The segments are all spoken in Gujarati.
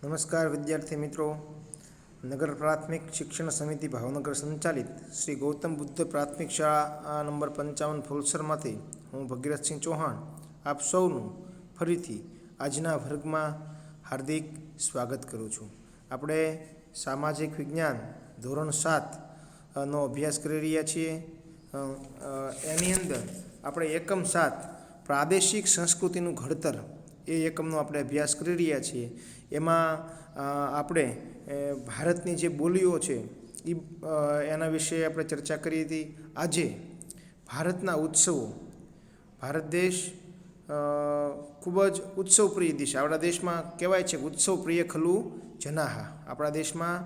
નમસ્કાર વિદ્યાર્થી મિત્રો. નગર પ્રાથમિક શિક્ષણ સમિતિ ભાવનગર સંચાલિત શ્રી ગૌતમ બુદ્ધ પ્રાથમિક શાળા નંબર 55 ફુલસરમાંથી હું ભગીરથસિંહ ચૌહાણ આપ સૌનું ફરીથી આજના વર્ગમાં હાર્દિક સ્વાગત કરું છું. આપણે સામાજિક વિજ્ઞાન ધોરણ 7 નો અભ્યાસ કરી રહ્યા છીએ. એની અંદર આપણે એકમ 7 પ્રાદેશિક સંસ્કૃતિનું ઘડતર એ એકમનો આપણે અભ્યાસ કરી રહ્યા છીએ. એમાં આપણે ભારતની જે બોલીઓ છે એના વિશે આપણે ચર્ચા કરી હતી. આજે ભારતના ઉત્સવો, ભારત દેશ ખૂબ જ ઉત્સવપ્રિય દેશ. આપણા દેશમાં કહેવાય છે ઉત્સવ પ્રિય ખલુ જનાહા. આપણા દેશમાં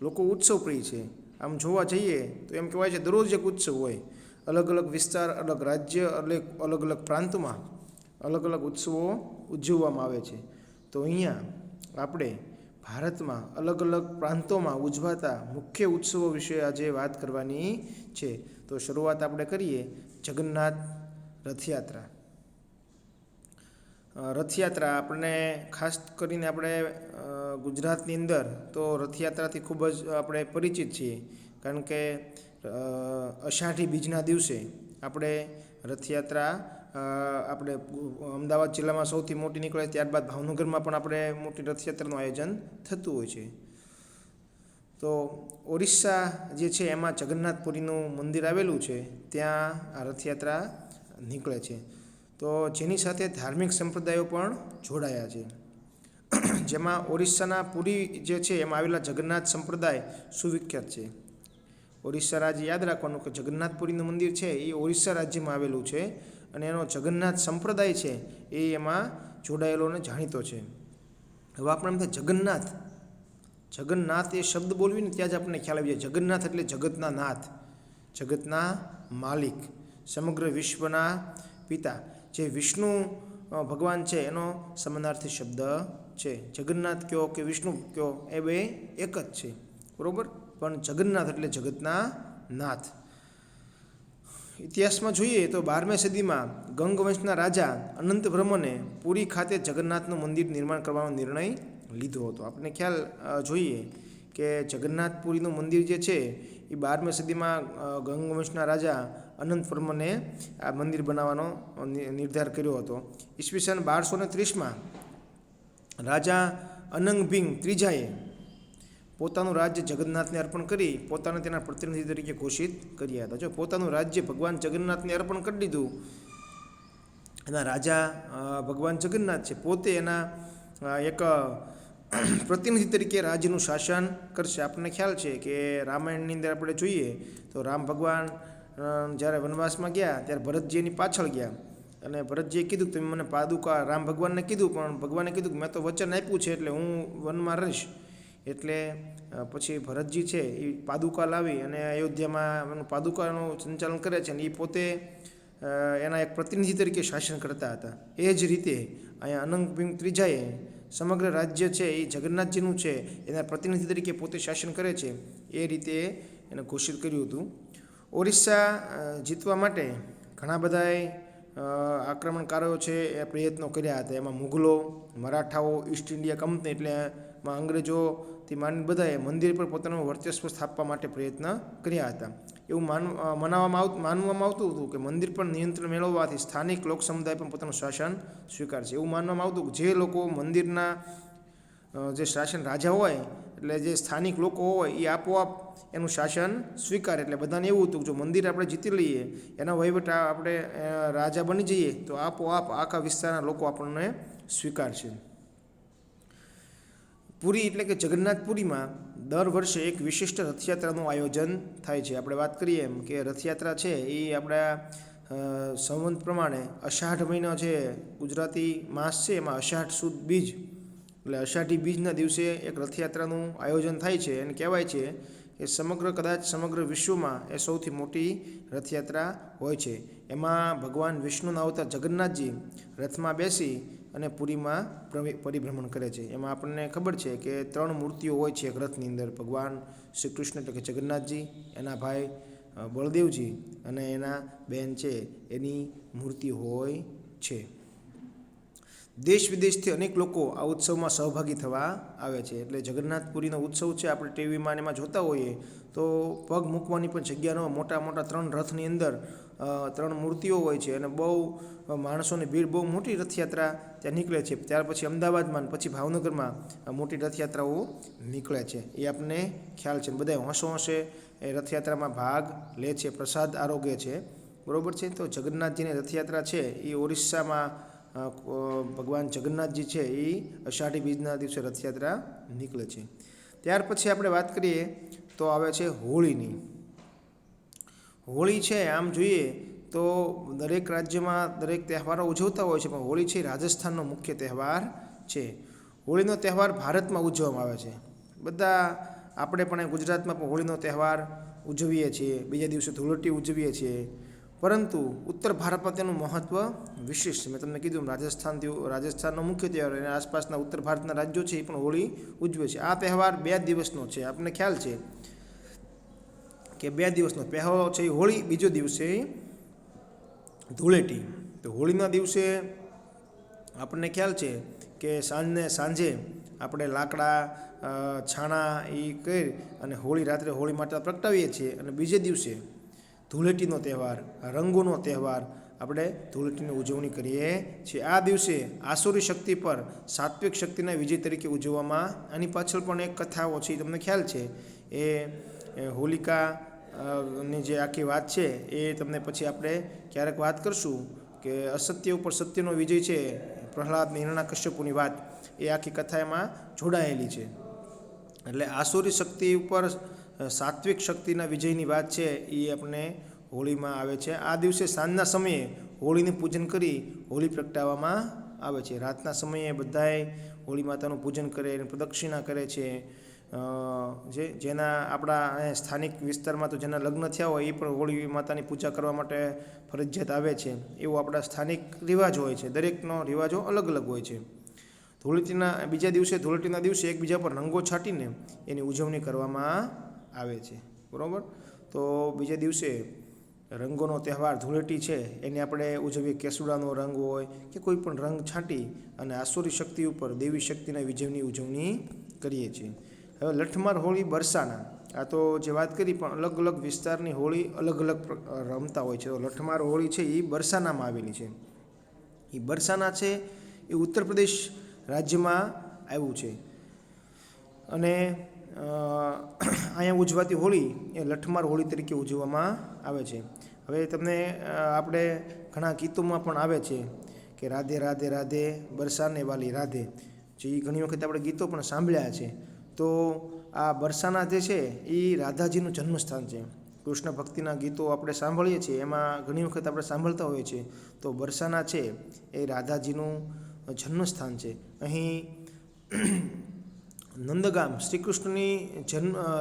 લોકો ઉત્સવપ્રિય છે. આમ જોવા જઈએ તો એમ કહેવાય છે દરરોજ એક ઉત્સવ હોય. અલગ અલગ વિસ્તાર, અલગ રાજ્ય, અલગ અલગ પ્રાંતમાં અલગ અલગ ઉત્સવો ઉજવવામાં આવે છે. તો અહીંયા આપણે ભારતમાં અલગ અલગ પ્રાંતોમાં ઉજવાતા મુખ્ય ઉત્સવો વિશે આજે વાત કરવાની છે. તો શરૂઆત આપણે કરીએ જગન્નાથ રથયાત્રા. રથયાત્રા આપણને ખાસ કરીને આપણે ગુજરાતની અંદર તો રથયાત્રાથી ખૂબ જ આપણે પરિચિત છીએ. કારણ કે અષાઢી બીજના દિવસે આપણે રથયાત્રા આપણે અમદાવાદ જિલ્લામાં સૌથી મોટી નીકળે, ત્યારબાદ ભાવનગરમાં પણ આપણે મોટી રથયાત્રાનું આયોજન થતું હોય છે. તો ઓરિસ્સા જે છે એમાં જગન્નાથપુરીનું મંદિર આવેલું છે, ત્યાં આ રથયાત્રા નીકળે છે. તો જેની સાથે ધાર્મિક સંપ્રદાયો પણ જોડાયા છે. જેમાં ઓરિસ્સાના પુરી જે છે એમાં આવેલા જગન્નાથ સંપ્રદાય સુવિખ્યાત છે. ઓરિસ્સા રાજ્ય યાદ રાખવાનું કે જગન્નાથપુરીનું મંદિર છે એ ઓરિસ્સા રાજ્યમાં આવેલું છે અને એનો જગન્નાથ સંપ્રદાય છે એ એમાં જોડાયેલો અને જાણીતો છે. હવે આપણે એમ થાય જગન્નાથ એ શબ્દ બોલવી ને ત્યાં જ આપણને ખ્યાલ આવી જાય. જગન્નાથ એટલે જગતના નાથ, જગતના માલિક, સમગ્ર વિશ્વના પિતા. જે વિષ્ણુ ભગવાન છે એનો સમાનાર્થી શબ્દ છે. જગન્નાથ કયો કે વિષ્ણુ કયો એ બે એક જ છે, બરાબર. પણ જગન્નાથ એટલે જગતના નાથ. ઇતિહાસમાં જોઈએ તો 12મી સદીમાં ગંગવંશના રાજા અનંતવર્મને પુરી ખાતે જગન્નાથનું મંદિર નિર્માણ કરવાનો નિર્ણય લીધો હતો. આપણે ખ્યાલ જોઈએ કે જગન્નાથપુરીનું મંદિર જે છે એ 12મી સદીમાં ગંગવંશના રાજા અનંતવર્મને આ મંદિર બનાવવાનો નિર્ધાર કર્યો હતો. ઈસવીસન 1230માં રાજા અનંગભીંગ ત્રીજાએ પોતાનું રાજ્ય જગન્નાથને અર્પણ કરી પોતાને તેના પ્રતિનિધિ તરીકે ઘોષિત કર્યા હતા. જો પોતાનું રાજ્ય ભગવાન જગન્નાથને અર્પણ કરી દીધું, એના રાજા ભગવાન જગન્નાથ છે, પોતે એના એક પ્રતિનિધિ તરીકે રાજ્યનું શાસન કરશે. આપણને ખ્યાલ છે કે રામાયણની અંદર આપણે જોઈએ તો રામ ભગવાન જ્યારે વનવાસમાં ગયા ત્યારે ભરતજી એની પાછળ ગયા અને ભરતજીએ કીધું કે તમે મને પાદુકા, રામ ભગવાનને કીધું, પણ ભગવાને કીધું કે મેં તો વચન આપ્યું છે એટલે હું વનમાં રહીશ. એટલે પછી ભરતજી છે એ પાદુકા લાવી અને અયોધ્યામાં એનું પાદુકાનું સંચાલન કરે છે અને એ પોતે એના એક પ્રતિનિધિ તરીકે શાસન કરતા હતા. એ જ રીતે અહીંયા અનંગભીંગ ત્રીજાએ સમગ્ર રાજ્ય છે એ જગન્નાથજીનું છે એના પ્રતિનિધિ તરીકે પોતે શાસન કરે છે, એ રીતે એને ઘોષિત કર્યું હતું. ઓરિસ્સા જીતવા માટે ઘણા બધાએ આક્રમણકારો છે એ પ્રયત્નો કર્યા હતા. એમાં મુગલો, મરાઠાઓ, ઈસ્ટ ઇન્ડિયા કંપની એટલે અંગ્રેજોથી માંડી બધાએ મંદિર પર પોતાનું વર્ચસ્વ સ્થાપવા માટે પ્રયત્ન કર્યા હતા. એવું માનવામાં આવતું હતું કે મંદિર પર નિયંત્રણ મેળવવાથી સ્થાનિક લોક સમુદાય પણ પોતાનું શાસન સ્વીકારશે. એવું માનવામાં આવતું કે જે લોકો મંદિરના જે શાસન રાજા હોય એટલે જે સ્થાનિક લોકો હોય એ આપોઆપ એનું શાસન સ્વીકારે. એટલે બધાને એવું હતું કે જો મંદિર આપણે જીતી લઈએ, એના વહીવટ આપણે રાજા બની જઈએ તો આપોઆપ આખા વિસ્તારના લોકો આપણને સ્વીકારશે. પુરી એટલે કે જગન્નાથપુરીમાં દર વર્ષે એક વિશિષ્ટ રથયાત્રાનું આયોજન થાય છે. આપણે વાત કરીએ એમ કે રથયાત્રા છે એ આપણા સંવંત પ્રમાણે અષાઢ મહિનો છે, ગુજરાતી માસ છે, એમાં અષાઢ સુદ બીજ એટલે અષાઢી બીજના દિવસે એક રથયાત્રાનું આયોજન થાય છે. અને કહેવાય છે કે કદાચ સમગ્ર વિશ્વમાં એ સૌથી મોટી રથયાત્રા હોય છે. એમાં ભગવાન વિષ્ણુના અવતાર જગન્નાથજી રથમાં બેસી અને પુરીમાં પરિભ્રમણ કરે છે. એમાં આપણને ખબર છે કે 3 મૂર્તિઓ હોય છે એક રથની અંદર. ભગવાન શ્રી કૃષ્ણ એટલે કે જગન્નાથજી, એના ભાઈ બળદેવજી અને એના બહેન છે એની મૂર્તિ હોય છે. દેશ વિદેશથી અનેક લોકો આ ઉત્સવમાં સહભાગી થવા આવે છે. એટલે જગન્નાથપુરીનો ઉત્સવ છે, આપણે ટીવીમાં ને એમાં જોતા હોઈએ તો પગ મૂકવાની પણ જગ્યા ન હોય. મોટા મોટા 3 રથની અંદર 3 મૂર્તિઓ હોય છે અને બહુ માણસોની ભીડ, બહુ મોટી રથયાત્રા ત્યાં નીકળે છે. ત્યાર પછી અમદાવાદમાં ને પછી ભાવનગરમાં મોટી રથયાત્રાઓ નીકળે છે, એ આપણને ખ્યાલ છે. બધા હોંશે હોંશે એ રથયાત્રામાં ભાગ લે છે, પ્રસાદ આરોગે છે, બરાબર છે. તો જગન્નાથજીની રથયાત્રા છે એ ઓરિસ્સામાં ભગવાન જગન્નાથજી છે એ અષાઢી બીજના દિવસે રથયાત્રા નીકળે છે. ત્યાર પછી આપણે વાત કરીએ તો આવે છે હોળીની. હોળી છે, આમ જોઈએ તો દરેક રાજ્યમાં દરેક તહેવારો ઉજવતા હોય છે, પણ હોળી છે રાજસ્થાનનો મુખ્ય તહેવાર છે. હોળીનો તહેવાર ભારતમાં ઉજવવામાં આવે છે. બધા આપણે પણ ગુજરાતમાં પણ હોળીનો તહેવાર ઉજવીએ છીએ, બીજા દિવસે ધૂળેટી ઉજવીએ છીએ, પરંતુ ઉત્તર ભારતમાં તેનું મહત્ત્વ વિશેષ છે. મેં તમને કીધું રાજસ્થાનનો મુખ્ય તહેવાર અને આસપાસના ઉત્તર ભારતના રાજ્યો છે એ પણ હોળી ઉજવે છે. આ તહેવાર 2 દિવસનો છે. આપણને ખ્યાલ છે કે 2 દિવસનો પહેલો છે એ હોળી, બીજો દિવસે ધૂળેટી. તો હોળીના દિવસે આપણને ખ્યાલ છે કે સાંજે આપણે લાકડા છાણા એ કરી અને રાત્રે હોળી માતા પ્રગટાવીએ છીએ, અને બીજે દિવસે ધૂળેટીનો તહેવાર, રંગોનો તહેવાર, આપણે ધૂળેટીની ઉજવણી કરીએ છીએ. આ દિવસે આસુરી શક્તિ પર સાત્વિક શક્તિના વિજય તરીકે ઉજવવામાં, આની પાછળ પણ એક કથાઓ છે, તમને ખ્યાલ છે. એ હોલિકા ની જે આખી વાત છે એ તમને પછી આપણે ક્યારેક વાત કરશું, કે અસત્ય ઉપર સત્યનો વિજય છે, પ્રહલાદ હિરણ્યકશ્યપુની વાત, એ આખી કથા એમાં જોડાયેલી છે. એટલે આસુરી શક્તિ ઉપર સાત્વિક શક્તિના વિજયની વાત છે એ આપણે હોળીમાં આવે છે. આ દિવસે સાંજના સમયે હોળીનું પૂજન કરી હોળી પ્રગટાવવામાં આવે છે. રાતના સમયે બધાએ હોળી માતાનું પૂજન કરે અને પ્રદક્ષિણા કરે છે. જેના આપણા સ્થાનિક વિસ્તારમાં તો જેના લગ્ન થયા હોય એ પણ હોળી માતાની પૂજા કરવા માટે ફરજિયાત આવે છે. એવો આપણા સ્થાનિક રિવાજ હોય છે. દરેકનો રિવાજો અલગ અલગ હોય છે. ધૂળેટીના દિવસે એકબીજા પર રંગો છાંટીને એની ઉજવણી કરવામાં આવે છે, બરાબર. તો બીજા દિવસે રંગોનો તહેવાર ધૂળેટી છે એને આપણે ઉજવીએ. કેસુડાનો રંગ હોય કે કોઈ પણ રંગ છાંટી અને આસુરી શક્તિ ઉપર દેવી શક્તિના વિજયની ઉજવણી કરીએ છીએ. હવે લઠમાર હોળી બરસાના, આ તો જે વાત કરી, પણ અલગ અલગ વિસ્તારની હોળી અલગ અલગ રમતા હોય છે. તો લઠમાર હોળી છે એ બરસાનામાં આવેલી છે. એ બરસાના છે એ ઉત્તર પ્રદેશ રાજ્યમાં આવ્યું છે, અને અહીંયા ઉજવાતી હોળી એ લઠમાર હોળી તરીકે ઉજવવામાં આવે છે. હવે તમને આપણે ઘણા ગીતોમાં પણ આવે છે કે રાધે રાધે રાધે બરસાને વાલી રાધે, જે ઘણી વખત આપણે ગીતો પણ સાંભળ્યા છે. તો આ બરસાના જે છે એ રાધાજીનું જન્મસ્થાન છે. કૃષ્ણ ભક્તિના ગીતો આપણે સાંભળીએ છીએ, એમાં ઘણી વખત આપણે સાંભળતા હોઈએ છીએ. તો બરસાના છે એ રાધાજીનું જન્મસ્થાન છે. અહીં નંદગામ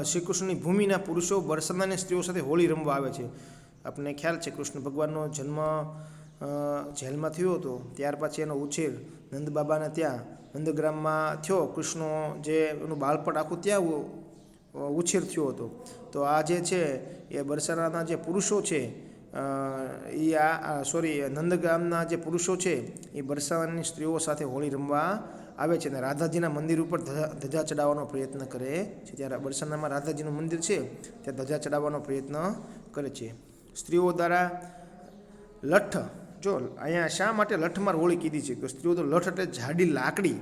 શ્રીકૃષ્ણની ભૂમિના પુરુષો બરસાનાની સ્ત્રીઓ સાથે હોળી રમવા આવે છે. આપણને ખ્યાલ છે કૃષ્ણ ભગવાનનો જન્મ જેલમાં થયો હતો, ત્યાર પછી એનો ઉછેર નંદબાબાને ત્યાં નંદગ્રામમાં થયો. કૃષ્ણનો જે એનું બાળપણ આખું ત્યાં ઉછેર થયો હતો. તો આ જે છે એ બરસાનાના જે પુરુષો છે નંદગામના જે પુરુષો છે એ બરસાનાની સ્ત્રીઓ સાથે હોળી રમવા આવે છે અને રાધાજીના મંદિર ઉપર ધજા ચડાવવાનો પ્રયત્ન કરે છે. ત્યારે બરસાનામાં રાધાજીનું મંદિર છે ત્યાં ધજા ચડાવવાનો પ્રયત્ન કરે છે સ્ત્રીઓ દ્વારા. જો અહીંયા શા માટે લઠમાર હોળી કીધી છે? તો સ્ત્રીઓ તો લઠ એટલે જાડી લાકડી,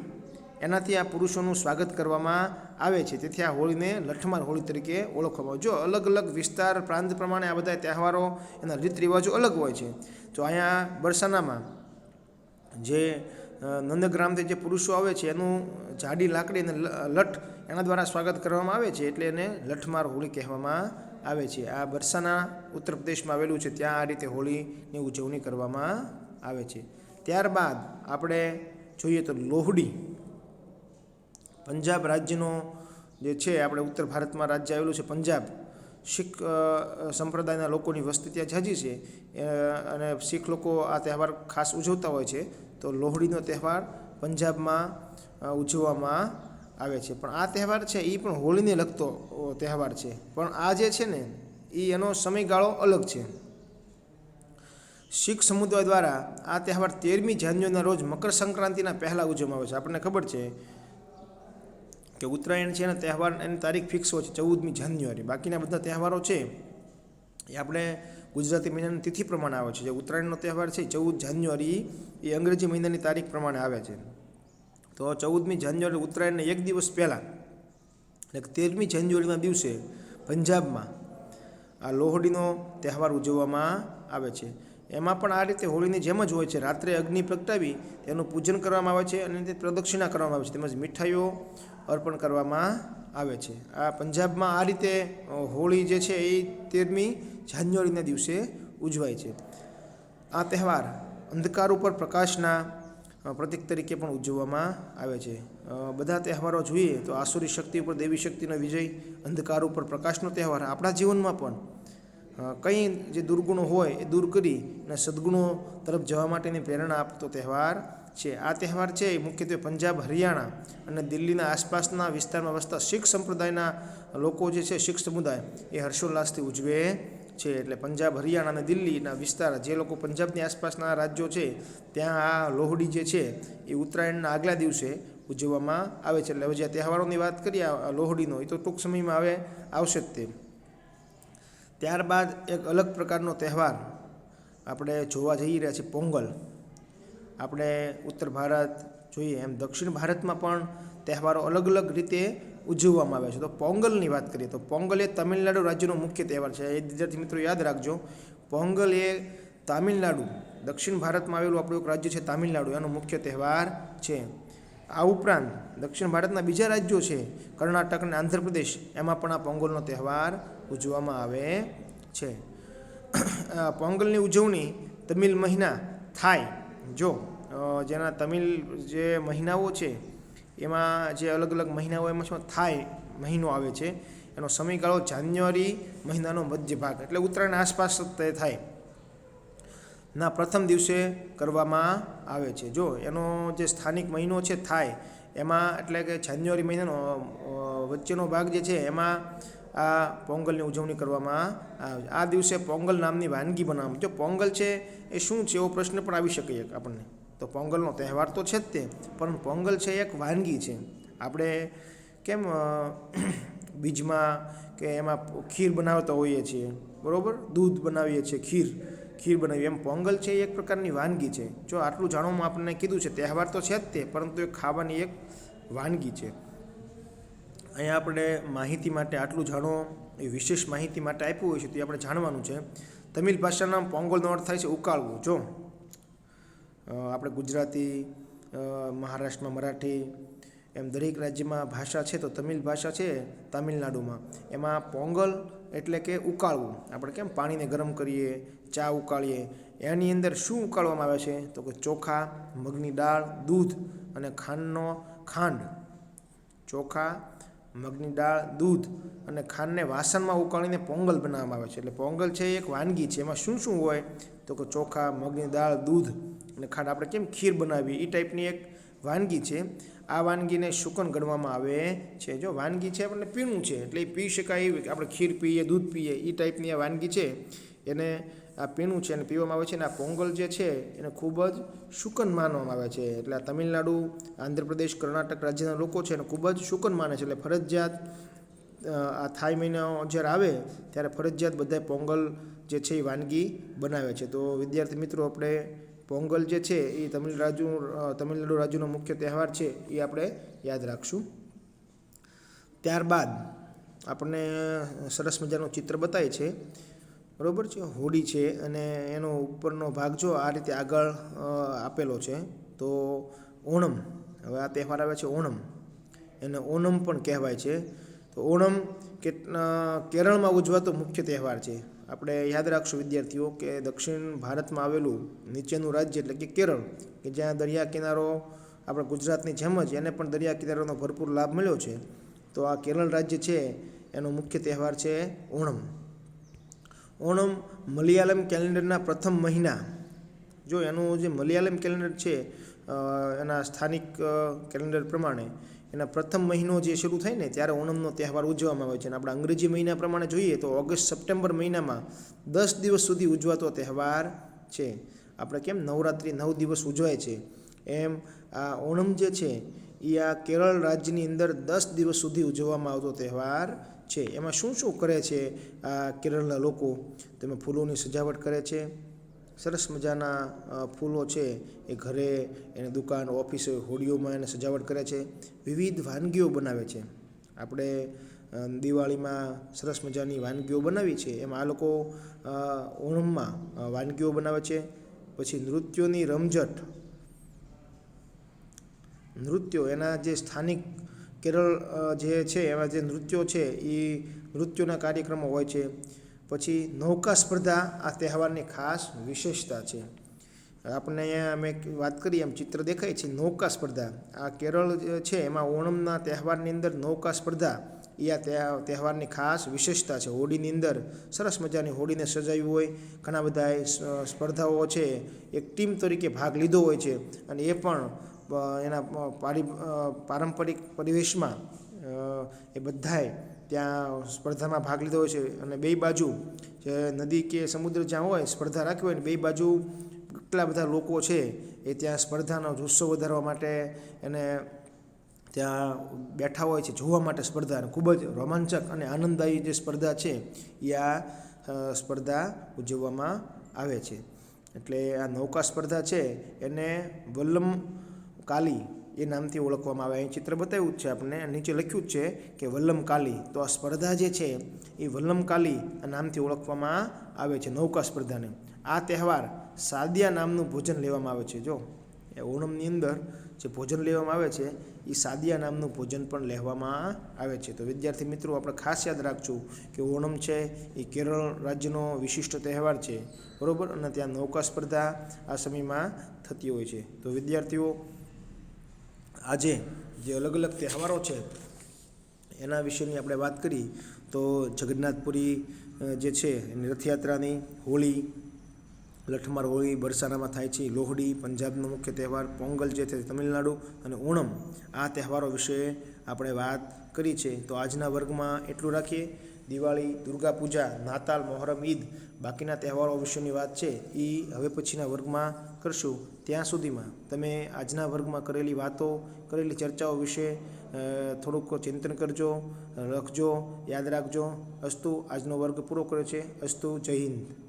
એનાથી આ પુરુષોનું સ્વાગત કરવામાં આવે છે. તેથી આ હોળીને લઠમાર હોળી તરીકે ઓળખવામાં આવે. જો અલગ અલગ વિસ્તાર પ્રાંત પ્રમાણે આ બધા તહેવારો એના રીત રિવાજો અલગ હોય છે. તો અહીંયા બરસાનામાં જે નંદગ્રામથી જે પુરુષો આવે છે એનું જાડી લાકડી અને લઠ એના દ્વારા સ્વાગત કરવામાં આવે છે, એટલે એને લઠમાર હોળી કહેવામાં આવે છે. આ બરસાના ઉત્તર પ્રદેશમાં આવેલું છે, ત્યાં આ રીતે હોળીની ઉજવણી કરવામાં આવે છે. ત્યારબાદ આપણે જોઈએ તો લોહડી. પંજાબ રાજ્યનો જે છે, આપણે ઉત્તર ભારતમાં રાજ્ય આવેલું છે પંજાબ, શીખ સંપ્રદાયના લોકોની વસ્તી ત્યાં ઝાઝી છે, અને શીખ લોકો આ તહેવાર ખાસ ઉજવતા હોય છે. તો લોહડીનો તહેવાર પંજાબમાં ઉજવવામાં આવે છે. પણ આ તહેવાર છે એ પણ હોળીને લગતો તહેવાર છે, પણ આ જે છે ને એનો સમયગાળો અલગ છે. શીખ સમુદાય દ્વારા આ તહેવાર 13મી જાન્યુઆરીના રોજ મકર સંક્રાંતિના પહેલાં ઉજવવામાં આવે છે. આપણને ખબર છે કે ઉત્તરાયણ છે એના તહેવાર એની તારીખ ફિક્સ હોય છે 14મી જાન્યુઆરી. બાકીના બધા તહેવારો છે એ આપણે ગુજરાતી મહિનાની તિથિ પ્રમાણે આવે છે. જે ઉત્તરાયણનો તહેવાર છે 14 જાન્યુઆરી એ અંગ્રેજી મહિનાની તારીખ પ્રમાણે આવે છે. તો 14મી જાન્યુઆરી ઉત્તરાયણને એક દિવસ પહેલાં એટલે 13મી જાન્યુઆરીના દિવસે પંજાબમાં આ લોહડીનો તહેવાર ઉજવવામાં આવે છે. એમાં પણ આ રીતે હોળીની જેમ જ હોય છે. રાત્રે અગ્નિ પ્રગટાવી તેનું પૂજન કરવામાં આવે છે અને તે પ્રદક્ષિણા કરવામાં આવે છે, તેમજ મીઠાઈઓ અર્પણ કરવામાં આવે છે. આ પંજાબમાં આ રીતે હોળી જે છે એ 13મી જાન્યુઆરીના દિવસે ઉજવાય છે. આ તહેવાર અંધકાર ઉપર પ્રકાશના પ્રતીક તરીકે પણ ઉજવવામાં આવે છે. બધા તહેવારો જોઈએ તો આસુરી શક્તિ ઉપર દેવી શક્તિનો વિજય, અંધકાર ઉપર પ્રકાશનો તહેવાર. આપણા જીવનમાં પણ કંઈ જે દુર્ગુણો હોય એ દૂર કરી અને સદ્ગુણો તરફ જવા માટેની પ્રેરણા આપતો તહેવાર છે. આ તહેવાર છે એ મુખ્યત્વે પંજાબ, હરિયાણા અને દિલ્હીના આસપાસના વિસ્તારમાં વસતા શીખ સંપ્રદાયના લોકો જે છે, શીખ સમુદાય એ હર્ષોલ્લાસથી ઉજવે છે. એટલે પંજાબ, હરિયાણા અને દિલ્હીના વિસ્તાર, જે લોકો પંજાબની આસપાસના રાજ્યો છે ત્યાં આ લોહડી જે છે એ ઉત્તરાયણના આગલા દિવસે ઉજવવામાં આવે છે. એટલે હવે જે તહેવારોની વાત કરીએ આ લોહડીનો, એ તો ટૂંક સમયમાં આવશે જ તે. ત્યારબાદ એક અલગ પ્રકારનો તહેવાર આપણે જોવા જઈ રહ્યા છીએ, પોંગલ. આપણે ઉત્તર ભારત જોઈએ એમ દક્ષિણ ભારતમાં પણ તહેવારો અલગ અલગ રીતે ઉજવવામાં આવે છે. તો પોંગલની વાત કરીએ તો પોંગલ એ તમિલનાડુ રાજ્યનો મુખ્ય તહેવાર છે. એ વિદ્યાર્થી મિત્રો યાદ રાખજો, પોંગલ એ તામિલનાડુ, દક્ષિણ ભારતમાં આવેલું આપણું એક રાજ્ય છે તામિલનાડુ, એનો મુખ્ય તહેવાર છે. આ ઉપરાંત દક્ષિણ ભારતના બીજા રાજ્યો છે કર્ણાટક અને આંધ્રપ્રદેશ, એમાં પણ આ પોંગલનો તહેવાર ઉજવવામાં આવે છે. પોંગલની ઉજવણી તમિલ મહિના થાય, જો જેના તમિલ જે મહિનાઓ છે એમાં જે અલગ અલગ મહિનાઓ એમાં શું થાય મહિનો આવે છે, એનો સમયગાળો જાન્યુઆરી મહિનાનો મધ્ય ભાગ, એટલે ઉત્તરાયણ આસપાસ તે થાય ના પ્રથમ દિવસે કરવામાં આવે છે. જો એનો જે સ્થાનિક મહિનો છે થાય એમાં, એટલે કે જાન્યુઆરી મહિનાનો વચ્ચેનો ભાગ જે છે એમાં આ પોંગલની ઉજવણી કરવામાં આવે છે. આ દિવસે પોંગલ નામની વાનગી બનાવવામાં. જો પોંગલ છે એ શું છે એવો પ્રશ્ન પણ આવી શકે આપણને. તો પોંગલનો તહેવાર તો છે જ તે, પણ પોંગલ છે એક વાનગી છે. આપણે કેમ બીજમાં કે એમાં ખીર બનાવતા હોઈએ છીએ, બરાબર, દૂધ બનાવીએ છીએ, ખીર બનાવીએ, એમ પોંગલ છે એ એક પ્રકારની વાનગી છે. જો આટલું જાણવામાં આપણને કીધું છે, તહેવાર તો છે જ તે, પરંતુ એ ખાવાની એક વાનગી છે. અહીંયા આપણે માહિતી માટે આટલું જાણો, એ વિશેષ માહિતી માટે આપ્યું હોય છે તે આપણે જાણવાનું છે. તમિલ ભાષાના પોંગલનો અર્થ થાય છે ઉકાળવું. જો આપણે ગુજરાતી, મહારાષ્ટ્રમાં મરાઠી, એમ દરેક રાજ્યમાં ભાષા છે. તો તમિલ ભાષા છે તામિલનાડુમાં, એમાં પોંગલ એટલે કે ઉકાળવું. આપણે કેમ પાણીને ગરમ કરીએ, ચા ઉકાળીએ, એની અંદર શું ઉકાળવામાં આવે છે તો કે ચોખા, મગની દાળ, દૂધ અને ખાંડ. ચોખા, મગની દાળ, દૂધ અને ખાંડને વાસણમાં ઉકાળીને પોંગલ બનાવવામાં આવે છે. એટલે પોંગલ છે એક વાનગી છે. એમાં શું શું હોય તો કે ચોખા, મગની દાળ, દૂધ અને ખાંડ. આપણે કેમ ખીર બનાવીએ એ ટાઈપની એક વાનગી છે. આ વાનગીને શુકન ગણવામાં આવે છે. જો વાનગી છે આપણને પીણું છે, એટલે એ પી શકાય એવી, આપણે ખીર પીએ, દૂધ પીએ એ ટાઈપની આ વાનગી છે, એને આ પીણું છે અને પીવામાં આવે છે. અને આ પોંગલ જે છે એને ખૂબ જ શુકન માનવામાં આવે છે. એટલે આ તમિલનાડુ, આંધ્રપ્રદેશ, કર્ણાટક રાજ્યના લોકો છે એને ખૂબ જ શુકન માને છે. એટલે ફરજિયાત આ થાઈ મહિનો જ્યારે આવે ત્યારે ફરજિયાત બધાય પોંગલ જે છે એ વાનગી બનાવે છે. તો વિદ્યાર્થી મિત્રો, આપણે પોંગલ જે છે એ તમિલનાડુ રાજ્યનો મુખ્ય તહેવાર છે એ આપણે યાદ રાખશું. ત્યારબાદ આપણને સરસ મજાનું ચિત્ર બતાવે છે, બરાબર છે, હોડી છે, અને એનો ઉપરનો ભાગ જો આ રીતે આગળ આપેલો છે. તો ઓણમ, હવે આ તહેવાર આવે છે ઓણમ, એને ઓનમ પણ કહેવાય છે. તો ઓણમ કેરળમાં ઉજવાતો મુખ્ય તહેવાર છે. આપણે યાદ રાખશું વિદ્યાર્થીઓ કે દક્ષિણ ભારતમાં આવેલું નીચેનું રાજ્ય એટલે કે કેરળ, કે જ્યાં દરિયા કિનારો આપણે ગુજરાતની જેમ જ એને પણ દરિયા કિનારાનો ભરપૂર લાભ મળ્યો છે. તો આ કેરળ રાજ્ય છે એનો મુખ્ય તહેવાર છે ઓણમ. ઓણમ મલયાલમ કેલેન્ડરના પ્રથમ મહિના, જો એનું જે મલયાલમ કેલેન્ડર છે એના સ્થાનિક કેલેન્ડર પ્રમાણે એના પ્રથમ મહિનો જે શરૂ થાય ને ત્યારે ઓણમનો તહેવાર ઉજવવામાં આવે છે. અને આપણે અંગ્રેજી મહિના પ્રમાણે જોઈએ તો ઓગસ્ટ સપ્ટેમ્બર મહિનામાં 10 દિવસ સુધી ઉજવાતો તહેવાર છે. આપણે કેમ નવરાત્રિ 9 દિવસ ઉજવાય છે એમ આ ઓણમ જે છે એ આ કેરળ રાજ્યની અંદર 10 દિવસ સુધી ઉજવવામાં આવતો તહેવાર છે. એમાં શું શું કરે છે આ કેરળના લોકો? તેમાં ફૂલોની સજાવટ કરે છે, સરસ મજાના ફૂલો છે એ ઘરે, એને દુકાન, ઓફિસ, હોડીઓમાં એને સજાવટ કરે છે. વિવિધ વાનગીઓ બનાવે છે. આપણે દિવાળીમાં સરસ મજાની વાનગીઓ બનાવી છે, એમાં આ લોકો ઓણમમાં વાનગીઓ બનાવે છે. પછી નૃત્યોની રમઝટ, નૃત્યો એના જે સ્થાનિક કેરળ જે છે એમાં જે નૃત્યો છે એ નૃત્યોના કાર્યક્રમો હોય છે. પછી નૌકા સ્પર્ધા આ તહેવારની ખાસ વિશેષતા છે. આપણને અહીંયા અમે વાત કરીએ એમ ચિત્ર દેખાય છે નૌકા સ્પર્ધા. આ કેરળ છે એમાં ઓણમના તહેવારની અંદર નૌકા સ્પર્ધા એ આ તહેવારની ખાસ વિશેષતા છે. હોડીની અંદર સરસ મજાની હોડીને સજાવી હોય, ઘણા બધા સ્પર્ધાઓ છે, એક ટીમ તરીકે ભાગ લીધો હોય છે અને એ પણ એના પારંપરિક પરિવેશમાં એ બધાએ ત્યાં સ્પર્ધામાં ભાગ લીધો હોય છે. અને બે બાજુ જે નદી કે સમુદ્ર જ્યાં હોય સ્પર્ધા રાખી હોય ને બે બાજુ કેટલા બધા લોકો છે એ ત્યાં સ્પર્ધાનો જુસ્સો વધારવા માટે એને ત્યાં બેઠા હોય છે જોવા માટે સ્પર્ધા. ખૂબ જ રોમાંચક અને આનંદદાયી જે સ્પર્ધા છે એ આ સ્પર્ધા ઉજવવામાં આવે છે. એટલે આ નૌકા સ્પર્ધા છે એને વલ્લમ કાલી એ નામથી ઓળખવામાં આવે. અહીં ચિત્ર બતાવ્યું જ છે આપણને, નીચે લખ્યું જ છે કે વલ્લમ કાલી. તો આ સ્પર્ધા જે છે એ વલ્લમ કાલી નામથી ઓળખવામાં આવે છે, નૌકા સ્પર્ધાને. આ તહેવાર સાદિયા નામનું ભોજન લેવામાં આવે છે. જો એ ઓણમની અંદર જે ભોજન લેવામાં આવે છે એ સાદિયા નામનું ભોજન પણ લેવામાં આવે છે. તો વિદ્યાર્થી મિત્રો આપણે ખાસ યાદ રાખજો કે ઓણમ છે એ કેરળ રાજ્યનો વિશિષ્ટ તહેવાર છે, બરાબર. અને ત્યાં નૌકા સ્પર્ધા આ સમયમાં થતી હોય છે. તો વિદ્યાર્થીઓ આજે જે અલગ અલગ તહેવારો છે એના વિશેની આપણે વાત કરી. તો જગન્નાથપુરી જે છે એની રથયાત્રાની, હોળી, લઠમાર હોળી બરસાનામાં થાય છે, લોહડી પંજાબનો મુખ્ય તહેવાર, પોંગલ જે છે તમિલનાડુ, અને ઓણમ આ તહેવારો વિશે આપણે વાત કરી છે. તો આજના વર્ગમાં એટલું રાખીએ. દિવાળી, દુર્ગા પૂજા, નાતાલ, મોહરમ, ઈદ બાકીના તહેવારો વિશેની વાત છે એ હવે પછીના વર્ગમાં કરશું. ત્યાં સુધીમાં તમે આજના વર્ગમાં કરેલી વાતો, કરેલી ચર્ચાઓ વિશે થોડુંક ચિંતન કરજો, લખજો, યાદ રાખજો. અસ્તુ. આજનો વર્ગ પૂરો કર્યો છે. અસ્તુ. જય હિન્દ.